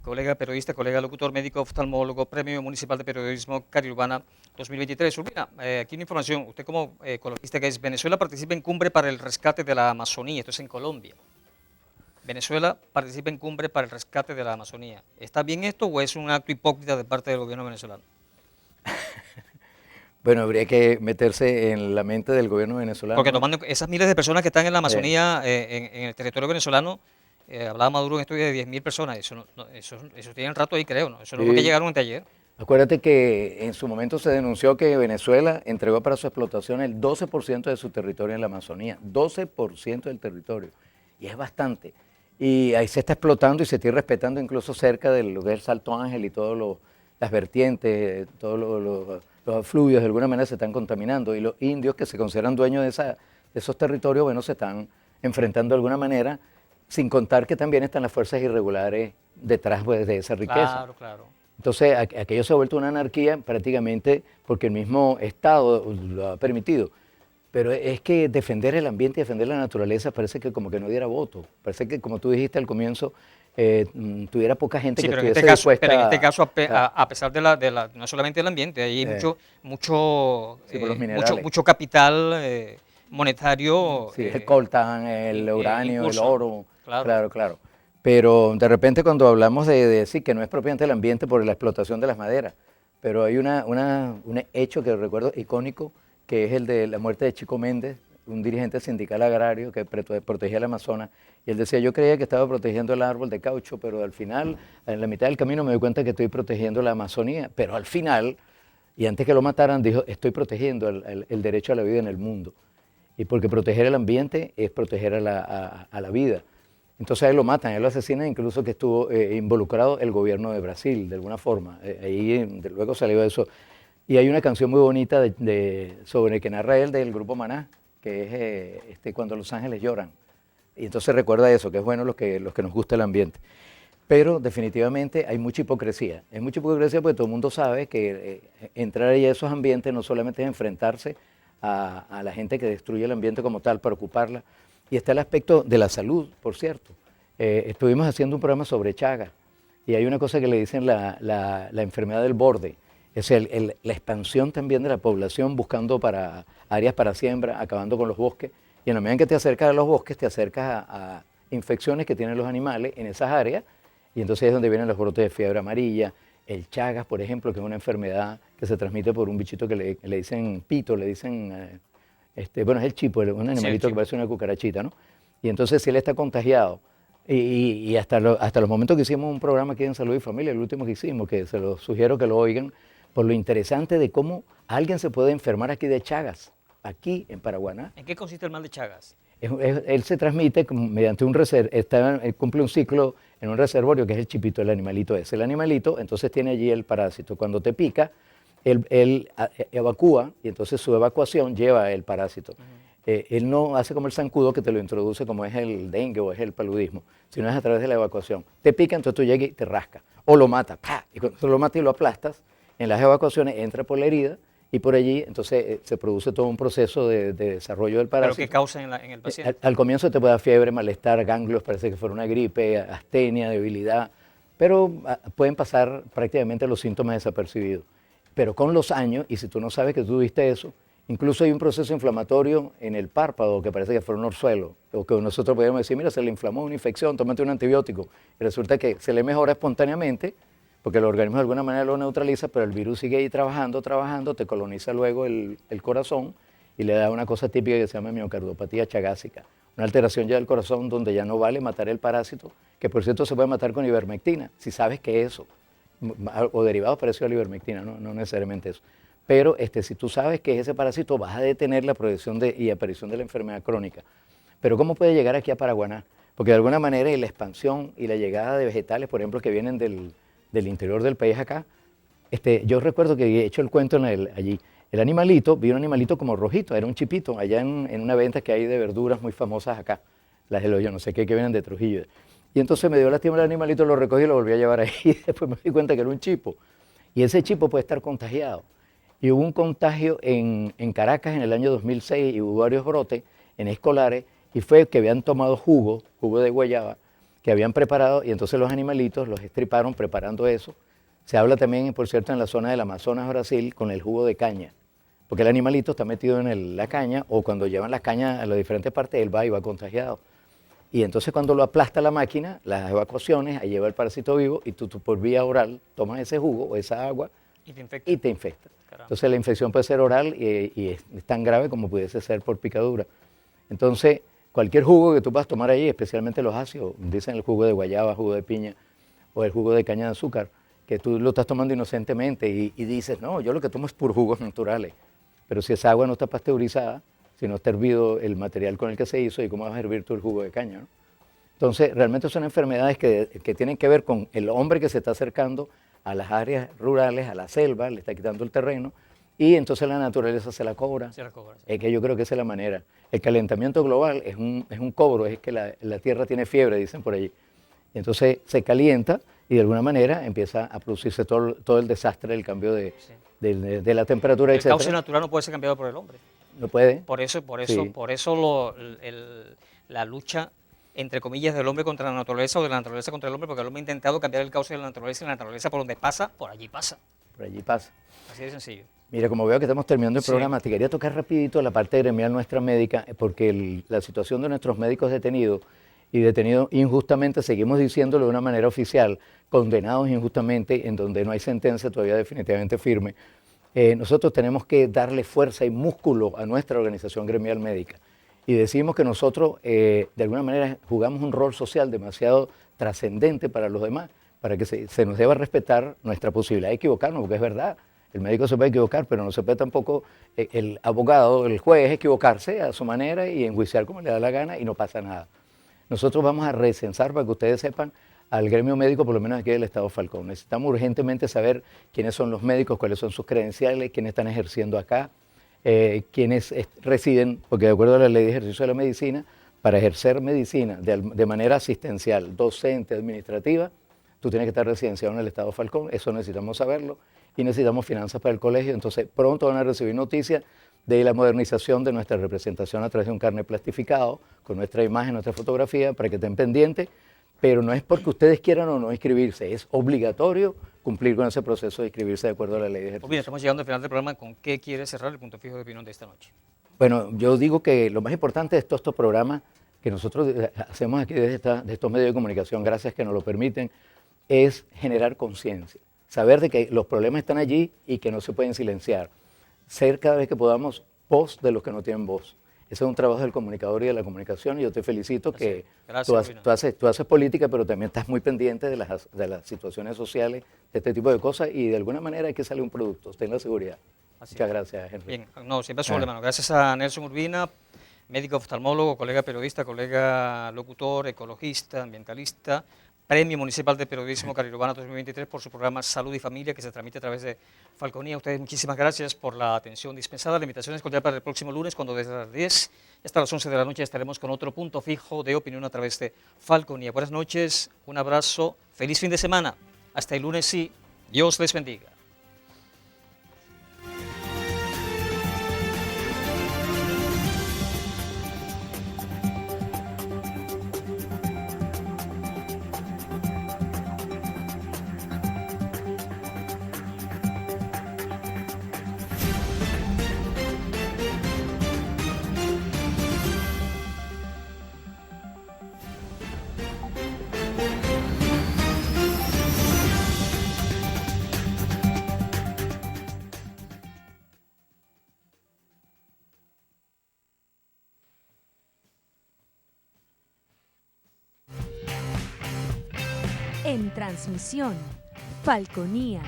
colega periodista, colega locutor, médico oftalmólogo, Premio Municipal de Periodismo Carilubana 2023. Urbina, aquí una información. Usted como columnista que es, Venezuela participa en cumbre para el rescate de la Amazonía. Esto es en Colombia. Venezuela participa en cumbre para el rescate de la Amazonía. ¿Está bien esto o es un acto hipócrita de parte del gobierno venezolano? Bueno, habría que meterse en la mente del gobierno venezolano. Porque tomando esas miles de personas que están en la Amazonía, en el territorio venezolano, hablaba Maduro en estos días de 10.000 personas. Eso tienen rato ahí, creo, ¿no? Eso no es lo que llegaron anteayer. Acuérdate que en su momento se denunció que Venezuela entregó para su explotación el 12% de su territorio en la Amazonía. 12% del territorio. Y es bastante. Y ahí se está explotando y se está irrespetando incluso cerca del lugar del Salto Ángel y todas las vertientes, todos los fluvios de alguna manera se están contaminando. Y los indios que se consideran dueños de esos territorios, bueno, se están enfrentando de alguna manera, sin contar que también están las fuerzas irregulares detrás, pues, de esa riqueza. Claro, claro. Entonces, aquello se ha vuelto una anarquía prácticamente porque el mismo Estado lo ha permitido. Pero es que defender el ambiente y defender la naturaleza parece que como que no diera voto. Parece que, como tú dijiste al comienzo, tuviera poca gente Sí, que pero en estuviese este caso, dispuesta pero en este caso a pesar de no solamente del ambiente, hay mucho por los minerales. mucho capital monetario. Sí, el coltán, el uranio, el incluso. oro. Claro. Claro. Pero de repente cuando hablamos de decir que no es propiamente el ambiente por la explotación de las maderas, pero hay un hecho que recuerdo icónico, que es el de la muerte de Chico Méndez, un dirigente sindical agrario que protegía el Amazonas, y él decía, yo creía que estaba protegiendo el árbol de caucho, pero al final, en la mitad del camino me doy cuenta que estoy protegiendo la Amazonía, pero al final, y antes que lo mataran, dijo, estoy protegiendo el derecho a la vida en el mundo, y porque proteger el ambiente es proteger a la vida. Entonces a él lo matan, a él lo asesinan, incluso que estuvo involucrado el gobierno de Brasil, de alguna forma, luego salió eso. Y hay una canción muy bonita sobre que narra él del grupo Maná, que es Cuando los ángeles lloran. Y entonces recuerda eso, que es bueno los que nos gusta el ambiente. Pero definitivamente hay mucha hipocresía. Hay mucha hipocresía porque todo el mundo sabe que entrar ahí a esos ambientes no solamente es enfrentarse a la gente que destruye el ambiente como tal para ocuparla. Y está el aspecto de la salud, por cierto. Estuvimos haciendo un programa sobre Chagas y hay una cosa que le dicen la enfermedad del borde. Es la expansión también de la población buscando para áreas para siembra, acabando con los bosques. Y en la medida en que te acercas a los bosques, te acercas a infecciones que tienen los animales en esas áreas. Y entonces es donde vienen los brotes de fiebre amarilla, el Chagas, por ejemplo, que es una enfermedad que se transmite por un bichito que le dicen pito, le dicen, bueno, es el chipo, un animalito que parece una cucarachita, ¿no? Y entonces si él está contagiado, y hasta los momentos que hicimos un programa aquí en Salud y Familia, el último que hicimos, que se los sugiero que lo oigan, por lo interesante de cómo alguien se puede enfermar aquí de Chagas, aquí en Paraguaná. ¿En qué consiste el mal de Chagas? Él se transmite mediante él cumple un ciclo en un reservorio que es el chipito, el animalito ese. El animalito entonces tiene allí el parásito. Cuando te pica, él evacúa y entonces su evacuación lleva el parásito. Él no hace como el zancudo que te lo introduce como es el dengue o es el paludismo, sino es a través de la evacuación. Te pica, entonces tú llegas y te rascas o lo matas. ¡Pah! Y cuando tú lo matas y lo aplastas, en las evacuaciones entra por la herida y por allí entonces se produce todo un proceso de desarrollo del parásito. ¿Pero qué causa en el paciente? Al comienzo te puede dar fiebre, malestar, ganglios, parece que fuera una gripe, astenia, debilidad, pero pueden pasar prácticamente los síntomas desapercibidos. Pero con los años, y si tú no sabes que tú tuviste eso, incluso hay un proceso inflamatorio en el párpado que parece que fuera un orzuelo, o que nosotros podríamos decir, mira, se le inflamó una infección, tómate un antibiótico, y resulta que se le mejora espontáneamente, porque el organismo de alguna manera lo neutraliza, pero el virus sigue ahí trabajando, te coloniza luego el corazón y le da una cosa típica que se llama miocardiopatía chagásica, una alteración ya del corazón donde ya no vale matar el parásito, que por cierto se puede matar con ivermectina, si sabes que es eso, o derivados parecidos a la ivermectina, no necesariamente eso. Pero si tú sabes que es ese parásito, vas a detener la progresión y aparición de la enfermedad crónica. Pero ¿cómo puede llegar aquí a Paraguaná? Porque de alguna manera la expansión y la llegada de vegetales, por ejemplo, que vienen del interior del país acá, yo recuerdo que he hecho el cuento allí. El animalito, vi un animalito como rojito, era un chipito, allá en una venta que hay de verduras muy famosas acá, las de los yo no sé qué, que vienen de Trujillo. Y entonces me dio lástima el animalito, lo recogí y lo volví a llevar ahí, y después me di cuenta que era un chipo. Y ese chipo puede estar contagiado. Y hubo un contagio en Caracas en el año 2006 y hubo varios brotes en escolares, y fue que habían tomado jugo de guayaba, que habían preparado, y entonces los animalitos los estriparon preparando eso. Se habla también, por cierto, en la zona del Amazonas, Brasil, con el jugo de caña, porque el animalito está metido en la caña, o cuando llevan la caña a las diferentes partes, él va y va contagiado. Y entonces cuando lo aplasta la máquina, las evacuaciones, ahí lleva el parásito vivo, y tú por vía oral tomas ese jugo o esa agua y te infecta. Entonces la infección puede ser oral y es tan grave como pudiese ser por picadura. Entonces, cualquier jugo que tú puedas tomar ahí, especialmente los ácidos, dicen el jugo de guayaba, jugo de piña o el jugo de caña de azúcar, que tú lo estás tomando inocentemente y dices, no, yo lo que tomo es por jugos naturales. Pero si esa agua no está pasteurizada, si no está hervido el material con el que se hizo, ¿y cómo vas a hervir tú el jugo de caña, no? Entonces, realmente son enfermedades que tienen que ver con el hombre que se está acercando a las áreas rurales, a la selva, le está quitando el terreno, y entonces la naturaleza se la cobra. Se la cobra, sí. Es que yo creo que esa es la manera. El calentamiento global es un cobro, es que la Tierra tiene fiebre, dicen por allí. Entonces se calienta y de alguna manera empieza a producirse todo el desastre del cambio de la temperatura, etc. El cauce natural no puede ser cambiado por el hombre. No puede. Por eso la lucha, entre comillas, del hombre contra la naturaleza o de la naturaleza contra el hombre, porque el hombre ha intentado cambiar el cauce de la naturaleza y la naturaleza por donde pasa, por allí pasa. Por allí pasa. Así de sencillo. Mira, como veo que estamos terminando el programa, te quería tocar rapidito la parte gremial nuestra médica, porque la situación de nuestros médicos detenidos y detenidos injustamente, seguimos diciéndolo de una manera oficial, condenados injustamente, en donde no hay sentencia todavía definitivamente firme, nosotros tenemos que darle fuerza y músculo a nuestra organización gremial médica. Y decimos que nosotros, de alguna manera, jugamos un rol social demasiado trascendente para los demás, para que se nos deba respetar nuestra posibilidad de equivocarnos, porque es verdad, el médico se puede equivocar, pero no se puede tampoco el abogado, el juez, equivocarse a su manera y enjuiciar como le da la gana y no pasa nada. Nosotros vamos a recensar, para que ustedes sepan, al gremio médico, por lo menos aquí del Estado Falcón. Necesitamos urgentemente saber quiénes son los médicos, cuáles son sus credenciales, quiénes están ejerciendo acá, quiénes residen, porque de acuerdo a la ley de ejercicio de la medicina, para ejercer medicina de manera asistencial, docente, administrativa, tú tienes que estar residenciado en el estado Falcón, eso necesitamos saberlo, y necesitamos finanzas para el colegio, entonces pronto van a recibir noticias de la modernización de nuestra representación a través de un carnet plastificado, con nuestra imagen, nuestra fotografía, para que estén pendientes, pero no es porque ustedes quieran o no inscribirse, es obligatorio cumplir con ese proceso de inscribirse de acuerdo a la ley de ejercicio. Pues bien, estamos llegando al final del programa. ¿Con qué quiere cerrar el punto fijo de opinión de esta noche? Bueno, yo digo que lo más importante de todos estos programas que nosotros hacemos aquí de estos medios de comunicación, gracias que nos lo permiten, es generar conciencia, saber de que los problemas están allí y que no se pueden silenciar, ser cada vez que podamos voz de los que no tienen voz. Ese es un trabajo del comunicador y de la comunicación, y yo te felicito que tú haces política, pero también estás muy pendiente de las situaciones sociales, de este tipo de cosas, y de alguna manera hay que salir un producto, ten la seguridad. Muchas gracias, Henry. Bien, no, siempre a su mano. Gracias a Nelson Urbina, médico oftalmólogo, colega periodista, colega locutor, ecologista, ambientalista, Premio Municipal de Periodismo Cariurbano 2023 por su programa Salud y Familia, que se transmite a través de Falconía. A ustedes muchísimas gracias por la atención dispensada. La invitación es cordial para el próximo lunes, cuando desde las 10 hasta las 11 de la noche estaremos con otro punto fijo de opinión a través de Falconía. Buenas noches, un abrazo, feliz fin de semana. Hasta el lunes y Dios les bendiga. En transmisión, Falconía.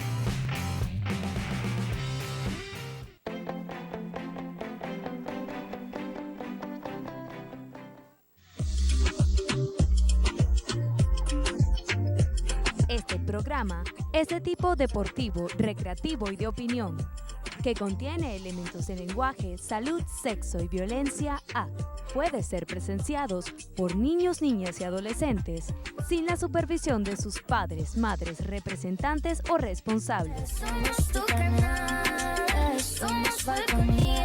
Este programa es de tipo deportivo, recreativo y de opinión, que contiene elementos de lenguaje, salud, sexo y violencia A. Puede ser presenciados por niños, niñas y adolescentes sin la supervisión de sus padres, madres, representantes o responsables. Somos tu canal, somos Falconía.